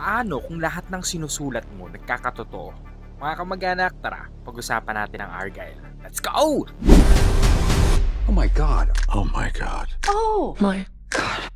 Paano kung lahat ng sinusulat mo nagkakatotoo? Mga kamag-anak, tara, pag-usapan natin ang Argyle. Let's go! Oh my God. Oh my God. Oh my God.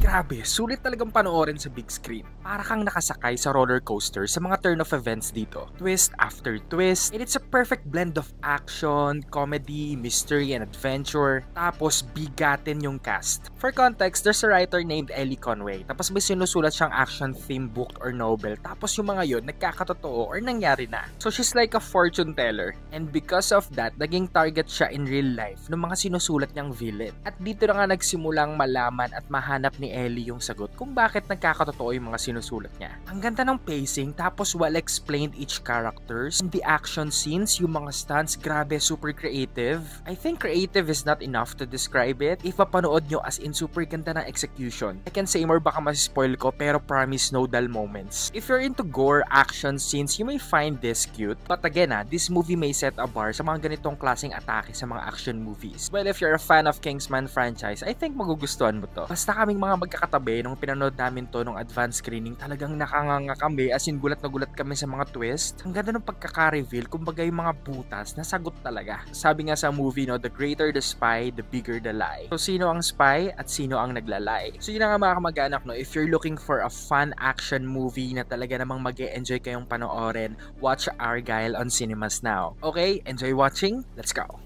Grabe, sulit talagang panoorin sa big screen. Para kang nakasakay sa roller coaster sa mga turn of events dito. Twist after twist, and it's a perfect blend of action, comedy, mystery, and adventure. Tapos, bigatin yung cast. For context, there's a writer named Ellie Conway. Tapos may sinusulat siyang action-themed book or novel. Tapos yung mga yun, nagkakatotoo or nangyari na. So she's like a fortune teller. And because of that, naging target siya in real life ng mga sinusulat niyang villain. At dito na nga nagsimulang malaman at mahanap ni Ellie yung sagot kung bakit nagkakatotoo yung mga sinusulat niya. Ang ganda ng pacing, tapos well explained each characters, and the action scenes, yung mga stunts, grabe, super creative. I think creative is not enough to describe it. If mapanood nyo, as in super ganda ng execution. I can say more, baka masispoil ko, pero promise no dull moments. If you're into gore action scenes, you may find this cute. But again this movie may set a bar sa mga ganitong klaseng atake sa mga action movies. Well, if you're a fan of Kingsman franchise, I think magugustuhan mo to. Basta kaming mga magkakatabi nung pinanood namin to nung advanced screening, talagang nakanganga kami, as in gulat na gulat kami sa mga twist. Ang ganda ng pagkaka-reveal, kumbaga yung mga butas, nasagot talaga. Sabi nga sa movie, no, the greater the spy, the bigger the lie. So sino ang spy at sino ang naglalay? So yun na nga mga kamag-anak, no, if you're looking for a fun action movie na talaga namang mag-e-enjoy kayong panoorin, watch Argyle on cinemas now. Okay, enjoy watching, let's go!